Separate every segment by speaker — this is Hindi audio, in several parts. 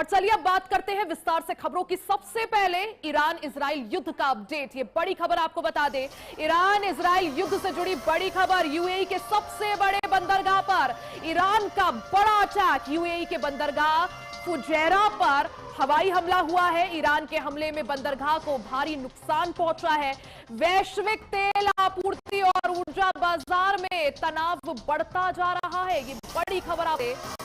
Speaker 1: और चलिए अब बात करते हैं विस्तार से खबरों की। सबसे पहले ईरान इजराइल युद्ध का अपडेट, ये बड़ी खबर आपको बता दें। ईरान इजराइल युद्ध से जुड़ी बड़ी खबर, यूएई के सबसे बड़े बंदरगाह पर ईरान का बड़ा अटैक। यूएई के बंदरगाह फुजैरा पर हवाई हमला हुआ है। ईरान के हमले में बंदरगाह को भारी नुकसान पहुंचा है। वैश्विक तेल आपूर्ति और ऊर्जा बाजार में तनाव बढ़ता जा रहा है। ये बड़ी खबर आपको।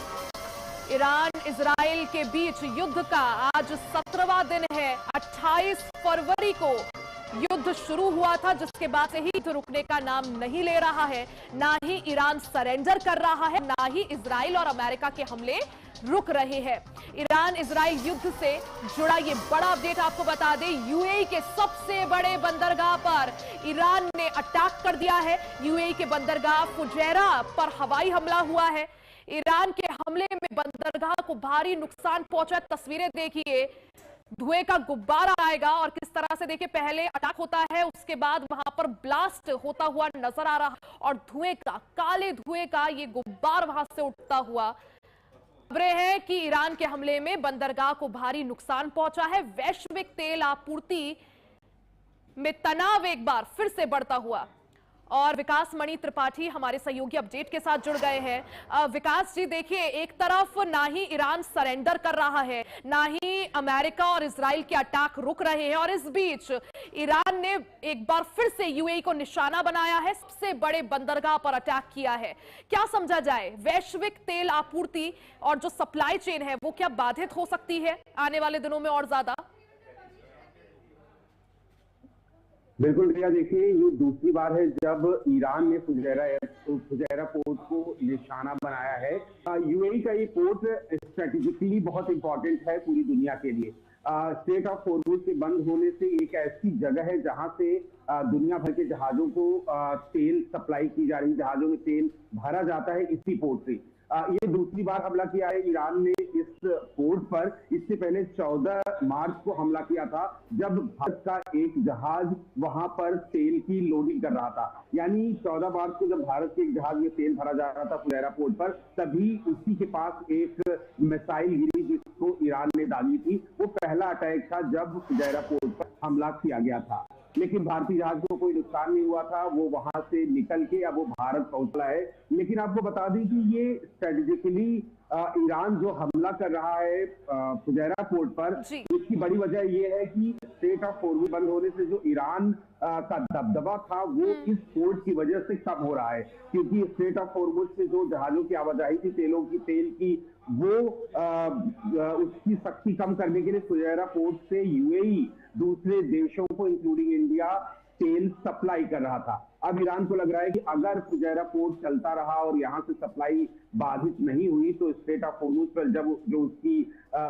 Speaker 1: ईरान इजराइल के बीच युद्ध का आज 17वां दिन है। 28 फरवरी को युद्ध शुरू हुआ था, जिसके बाद से ही युद्ध रुकने का नाम नहीं ले रहा है। ना ही ईरान सरेंडर कर रहा है, ना ही इजराइल और अमेरिका के हमले रुक रहे हैं। ईरान इजराइल युद्ध से जुड़ा ये बड़ा अपडेट आपको बता दें। यूएई के सबसे बड़े बंदरगाह पर ईरान ने अटैक कर दिया है। यूएई के बंदरगाह फुजैरा पर हवाई हमला हुआ है। ईरान के हमले में बंदरगाह को भारी नुकसान पहुंचा। तस्वीरें देखिए, धुएं का गुब्बारा आएगा और किस तरह से देखिए पहले अटैक होता है, उसके बाद वहां पर ब्लास्ट होता हुआ नजर आ रहा और धुएं का, काले धुएं का ये गुब्बार वहां से उठता हुआ। खबरें हैं कि ईरान के हमले में बंदरगाह को भारी नुकसान पहुंचा है। वैश्विक तेल आपूर्ति में तनाव एक बार फिर से बढ़ता हुआ। और विकास मणि त्रिपाठी हमारे सहयोगी अपडेट के साथ जुड़ गए हैं। विकास जी, देखिए एक तरफ ना ही ईरान सरेंडर कर रहा है, ना ही अमेरिका और इजराइल के अटैक रुक रहे हैं, और इस बीच ईरान ने एक बार फिर से यूएई को निशाना बनाया है, सबसे बड़े बंदरगाह पर अटैक किया है। क्या समझा जाए, वैश्विक तेल आपूर्ति और जो सप्लाई चेन है वो क्या बाधित हो सकती है आने वाले दिनों में और ज्यादा?
Speaker 2: बिल्कुल रिया, देखिए ये दूसरी बार है जब ईरान ने फुजैरा पोर्ट को निशाना बनाया है। यूएई का ये पोर्ट स्ट्रेटेजिकली बहुत इंपॉर्टेंट है पूरी दुनिया के लिए। स्ट्रेट ऑफ हॉर्मुज के बंद होने से एक ऐसी जगह है जहां से दुनिया भर के जहाजों को तेल सप्लाई की जा रही, जहाजों में तेल भरा जाता है इसी पोर्ट से। ये दूसरी बार हमला किया है ईरान ने इस पोर्ट पर। इससे पहले 14 मार्च को हमला किया था, जब भारत का एक जहाज वहां पर तेल की लोडिंग कर रहा था। यानी 14 मार्च को जब भारत के एक जहाज में तेल भरा जा रहा था फुजैरा पोर्ट पर, तभी उसी के पास एक मिसाइल गिरी जिसको ईरान ने डाली थी। वो पहला अटैक था जब फुजैरा पोर्ट पर हमला किया गया था, लेकिन भारतीय जहाज को कोई नुकसान नहीं हुआ था। वो वहां से निकल के अब वो भारत पहुंचा है। लेकिन आपको बता दें कि ये स्ट्रेटेजिकली ईरान जो हमला कर रहा है फुजैरा पोर्ट पर, इसकी बड़ी वजह ये है कि स्ट्रेट ऑफ हॉर्मुज बंद होने से जो ईरान का दबदबा था वो इस पोर्ट की वजह से कम हो रहा है। क्योंकि स्ट्रेट ऑफ हॉर्मुज से जो जहाजों की आवाजाही थी तेल की, वो उसकी शक्ति कम करने के लिए फुजैरा पोर्ट से यूएई दूसरे देशों को इंक्लूडिंग इंडिया तेल सप्लाई कर रहा था। अब ईरान को लग रहा है कि अगर फुजैरा पोर्ट चलता रहा और यहाँ से सप्लाई बाधित नहीं हुई तो स्ट्रेट ऑफ हॉर्मुज पर जब जो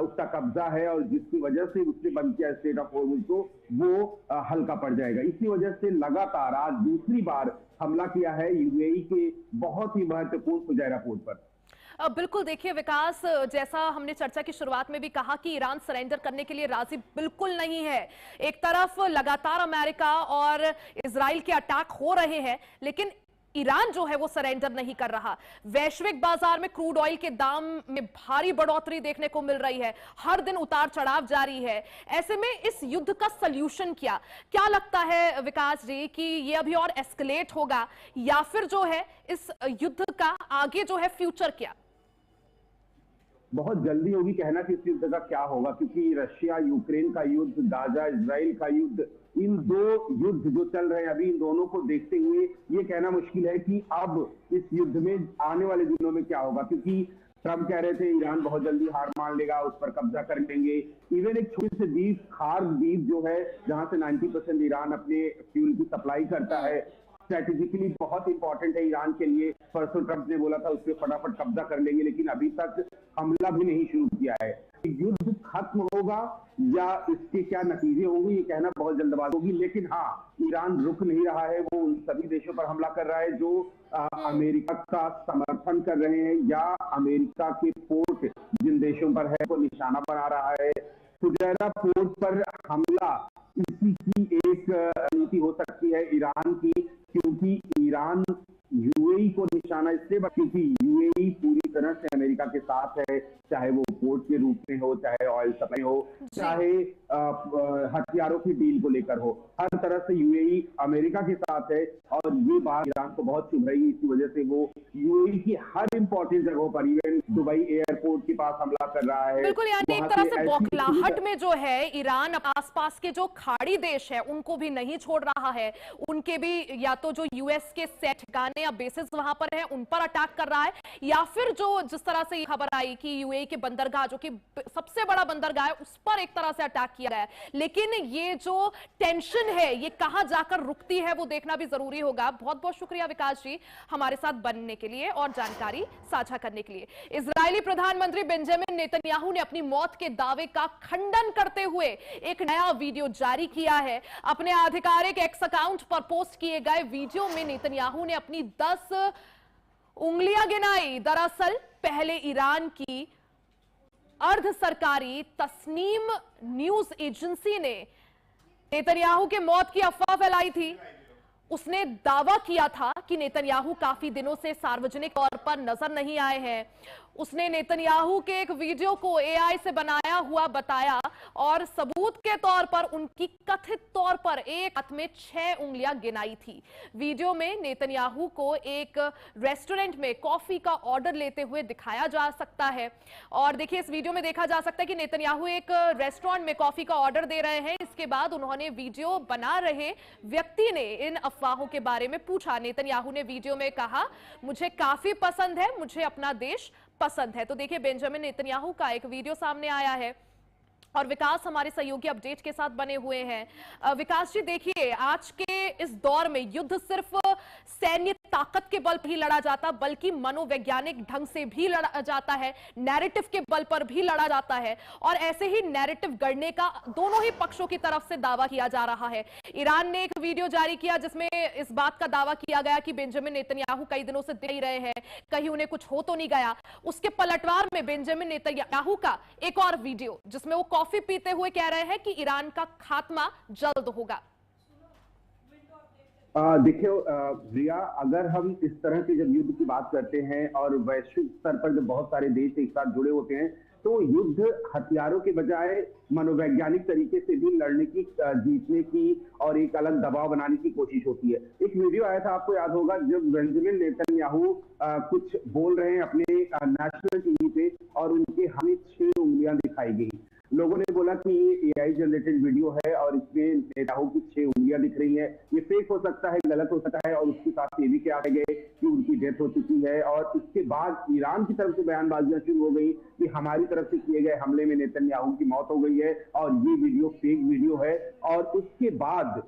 Speaker 2: उसका कब्जा है और जिसकी वजह से उसने बंद किया स्ट्रेट ऑफ हॉर्मुज को, वो हल्का पड़ जाएगा। इसी वजह से लगातार आज दूसरी बार हमला किया है यूएई के बहुत ही महत्वपूर्ण फुजैरा पोर्ट पर।
Speaker 1: बिल्कुल, देखिए विकास, जैसा हमने चर्चा की शुरुआत में भी कहा कि ईरान सरेंडर करने के लिए राजी बिल्कुल नहीं है। एक तरफ लगातार अमेरिका और इजराइल के अटैक हो रहे हैं, लेकिन ईरान जो है वो सरेंडर नहीं कर रहा। वैश्विक बाजार में क्रूड ऑयल के दाम में भारी बढ़ोतरी देखने को मिल रही है, हर दिन उतार चढ़ाव जारी है। ऐसे में इस युद्ध का सलूशन क्या लगता है विकास जी, कि ये अभी और एस्केलेट होगा या फिर जो है इस युद्ध का आगे जो है फ्यूचर क्या?
Speaker 2: बहुत जल्दी होगी कहना कि इस युद्ध का क्या होगा, क्योंकि रशिया यूक्रेन का युद्ध, गाजा इजराइल का युद्ध, इन दो युद्ध जो चल रहे हैं अभी, इन दोनों को देखते हुए ये कहना मुश्किल है कि अब इस युद्ध में आने वाले दिनों में क्या होगा। क्योंकि ट्रम्प कह रहे थे ईरान बहुत जल्दी हार मान लेगा, उस पर कब्जा कर लेंगे। इवन एक छोटे से द्वीप, खार्क द्वीप जो है, जहां से 90% ईरान अपने फ्यूल की सप्लाई करता है, स्ट्रेटेजिकली बहुत इंपॉर्टेंट है ईरान के लिए। परसों ट्रम्प ने बोला था उस पर फटाफट कब्जा कर लेंगे, लेकिन अभी तक हमला भी नहीं शुरू किया है। युद्ध खत्म होगा या इसके क्या नतीजे होंगे ये कहना बहुत जल्दबाजी होगी। लेकिन हाँ, ईरान रुक नहीं रहा है, वो उन सभी देशों पर हमला कर रहा है जो अमेरिका का समर्थन कर रहे हैं या अमेरिका के पोर्ट जिन देशों पर है वो निशाना बना रहा है। फुजैरा पोर्ट पर हमला इसी की एक नीति हो सकती है ईरान की, क्योंकि ईरान यूएई को निशाना इसलिए क्योंकि यूएई पूरी तरह से अमेरिका के साथ है, चाहे वो पोर्ट के रूप में हो, चाहे ऑयल सप्लाई हो, चाहे हथियारों की डील को लेकर हो, हर तरह से यूएई अमेरिका के साथ है। और ये बात ईरान को बहुत चुभ रही है, इसी वजह से वो यूएई की हर इंपॉर्टेंट जगहों पर, इवन दुबई एयरपोर्ट के पास हमला कर रहा है।
Speaker 1: बिल्कुल, यानी एक तरह से बौखलाहट में जो है ईरान आसपास के जो खाड़ी देश है उनको भी नहीं छोड़ रहा है, उनके भी या तो जो यूएस के सेट ठिकाने या बेसिस वहां पर है उन पर अटैक कर रहा है, या फिर जो जिस तरह से ये खबर आई कि यूएई के बंदरगाह जो कि सबसे बड़ा बंदरगाह है उस पर एक तरह से अटैक किया गया है। लेकिन ये जो टेंशन है ये कहां जाकर रुकती है वो देखना भी जरूरी होगा। बहुत बहुत शुक्रिया विकास जी हमारे साथ बनने के लिए और जानकारी साझा करने के लिए। इजरायली प्रधानमंत्री बेंजामिन नेतन्याहू ने अपनी मौत के दावे का खंडन करते हुए एक नया वीडियो जारी किया है। अपने आधिकारिक एक्स अकाउंट पर पोस्ट किए गए वीडियो में नेतन्याहू ने अपनी 10 उंगलियां गिनाई। दरअसल पहले ईरान की अर्ध सरकारी तस्नीम न्यूज एजेंसी ने नेतन्याहू के मौत की अफवाह फैलाई थी। उसने दावा किया था कि नेतन्याहू काफी दिनों से सार्वजनिक तौर पर नजर नहीं आए हैं। उसने नेतन्याहू के एक वीडियो को एआई से बनाया हुआ बताया और सबूत के तौर पर उनकी कथित तौर पर एक हाथ में 6 उंगलियां गिनाई थी। वीडियो में नेतन्याहू को एक रेस्टोरेंट में कॉफी का ऑर्डर लेते हुए दिखाया जा सकता है और देखिए इस वीडियो में देखा जा सकता है कि नेतन्याहू एक रेस्टोरेंट में कॉफी का ऑर्डर दे रहे हैं। इसके बाद उन्होंने वीडियो बना रहे व्यक्ति ने इन अफवाहों के बारे में पूछा। नेतन्याहू ने वीडियो में कहा, मुझे काफी पसंद है, मुझे अपना देश पसंद है। तो देखिए बेंजामिन नेतन्याहू का एक वीडियो सामने आया है और विकास हमारे सहयोगी अपडेट के साथ बने हुए हैं। विकास जी देखिए आज के इस दौर में युद्ध सिर्फ सैन्य ताकत के बल पर ही लड़ा जाता बल्कि मनोवैज्ञानिक ढंग से भी लड़ा जाता है, नैरेटिव के बल पर भी लड़ा जाता है और ऐसे ही नैरेटिव गढ़ने का दोनों ही पक्षों की तरफ से दावा किया जा रहा है। ईरान ने एक वीडियो जारी किया जिसमें इस बात का दावा किया गया कि बेंजामिन नेतन्याहू कई दिनों से दिख रहे हैं, कहीं उन्हें कुछ हो तो नहीं गया। उसके पलटवार में बेंजामिन नेतन्याहू का एक और वीडियो जिसमें वो कॉफी पीते हुए कह रहे हैं कि ईरान का खात्मा जल्द होगा।
Speaker 2: देखिए रिया, अगर हम इस तरह के जब युद्ध की बात करते हैं और वैश्विक स्तर पर जब बहुत सारे देश एक साथ जुड़े होते हैं तो युद्ध हथियारों के बजाय मनोवैज्ञानिक तरीके से भी लड़ने की, जीतने की और एक अलग दबाव बनाने की कोशिश होती है। एक वीडियो आया था, आपको याद होगा, जब बेंजामिन नेतन्याहू कुछ बोल रहे हैं अपने नेशनल टीवी पे और उनके हाथ में 6 उंगलियां दिखाई गई। लोगों ने बोला कि ये एआई जनरेटेड वीडियो है और इसमें नेताओं की 6 उंगलियां दिख रही है, ये फेक हो सकता है, गलत हो सकता है। और उसके साथ ये भी क्या गए कि उनकी डेथ हो चुकी है। और इसके बाद ईरान की तरफ से बयानबाजियां शुरू हो गई कि हमारी तरफ से किए गए हमले में नेतन्याहू की मौत हो गई है और ये वीडियो फेक वीडियो है। और उसके बाद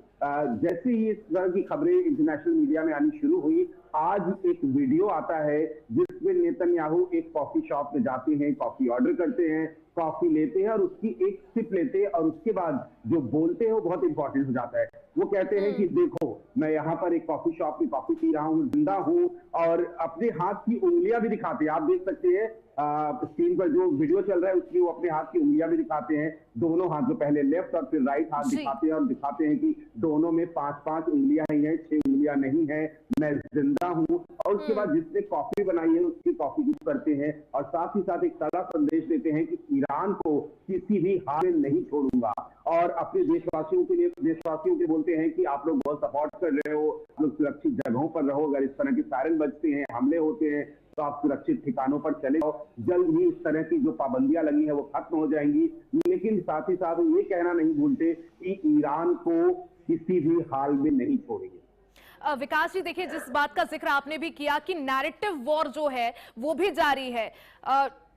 Speaker 2: जैसे ही इस तरह की खबरें इंटरनेशनल मीडिया में आनी शुरू हुई, आज एक वीडियो आता है जिसमें नेतन्याहू एक कॉफी शॉप में जाते हैं, कॉफी ऑर्डर करते हैं, कॉफी लेते हैं और उसकी एक सिप लेते हैं और उसके बाद जो बोलते हैं वो बहुत इंपॉर्टेंट हो जाता है। वो कहते हैं कि देखो मैं यहाँ पर एक कॉफी शॉप में कॉफी पी रहा हूँ, जिंदा हूँ, और अपने हाथ की उंगलियां भी दिखाते हैं। आप देख सकते हैं स्क्रीन पर जो वीडियो चल रहा है उसमें वो अपने हाथ की उंगलियां भी दिखाते हैं, दोनों हाथ में, पहले लेफ्ट और फिर राइट हाथ दिखाते हैं और दिखाते हैं कि दोनों में 5-5 उंगलियां ही हैं, 6 उंगलियां नहीं है, मैं जिंदा हूँ। और उसके बाद जिसने कॉफी बनाई है उसकी कॉफी कुछ करते हैं और साथ ही साथ एक तगड़ा संदेश देते हैं कि ईरान को किसी भी हाल में नहीं छोड़ूंगा। और अपने देशवासियों के लिए, देशवासियों के बोलते हैं कि आप लोग बहुत सपोर्ट कर रहे हो, आप लोग सुरक्षित जगहों पर रहो, अगर इस तरह के सायरन बजते हैं, हमले होते हैं तो आप सुरक्षित ठिकानों पर चले जाओ, जल्द ही इस तरह की जो पाबंदियां लगी है वो खत्म हो जाएंगी। लेकिन साथ ही साथ वो ये कहना नहीं भूलते कि ईरान को किसी भी हाल में नहीं छोड़ेंगे।
Speaker 1: विकास जी देखिए जिस बात का जिक्र आपने भी किया कि नैरेटिव वॉर जो है वो भी जारी है।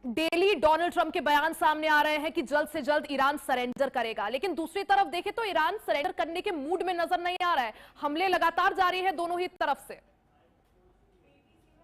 Speaker 1: डेली डोनाल्ड ट्रंप के बयान सामने आ रहे हैं कि जल्द से जल्द ईरान सरेंडर करेगा, लेकिन दूसरी तरफ देखें तो ईरान सरेंडर करने के मूड में नजर नहीं आ रहा है। हमले लगातार जारी है दोनों ही तरफ से।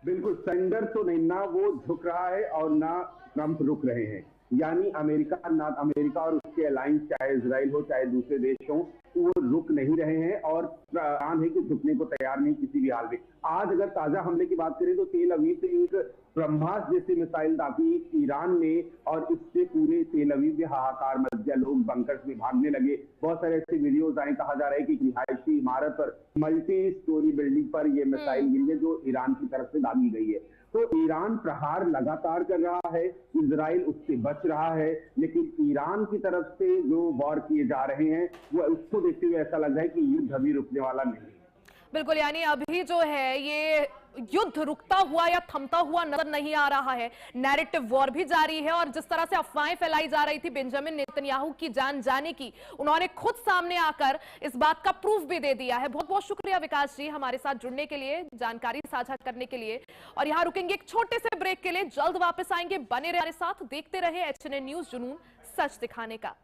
Speaker 2: बिल्कुल सरेंडर तो नहीं, ना वो झुक रहा है और ना ट्रंप रुक रहे हैं। यानी अमेरिका और उसके अलायंस, चाहे इजराइल हो चाहे दूसरे देश हो, वो रुक नहीं रहे हैं और ईरान है कि झुकने को तैयार नहीं किसी भी हाल में। आज अगर ताजा हमले की बात करें तो तेल अवीव से एक ब्रह्मास जैसी मिसाइल दागी ईरान ने और इससे पूरे तेल अवीव में हाहाकार मच गया, लोग बंकर्स में भागने लगे। बहुत सारे ऐसे वीडियोज आए, कहा जा रहा है कि रिहायशी इमारत पर, मल्टी स्टोरी बिल्डिंग पर यह मिसाइल गिरी है जो ईरान की तरफ से दागी गई है। तो ईरान प्रहार लगातार कर रहा है, इजराइल उससे बच रहा है, लेकिन ईरान की तरफ से जो वॉर किए जा रहे हैं वो उसको देखते हुए ऐसा लग रहा है कि युद्ध अभी रुकने वाला नहीं।
Speaker 1: बिल्कुल, यानी अभी जो है ये युद्ध रुकता हुआ या थमता हुआ नजर नहीं आ रहा है। नैरेटिव वॉर भी जारी है और जिस तरह से अफवाहें फैलाई जा रही थी बेंजामिन नेतन्याहू की जान जाने की, उन्होंने खुद सामने आकर इस बात का प्रूफ भी दे दिया है। बहुत बहुत शुक्रिया विकास जी हमारे साथ जुड़ने के लिए, जानकारी साझा करने के लिए। और यहां रुकेंगे एक छोटे से ब्रेक के लिए, जल्द वापस आएंगे। बने रहे हमारे साथ, देखते रहे HNN न्यूज़, जुनून सच दिखाने का।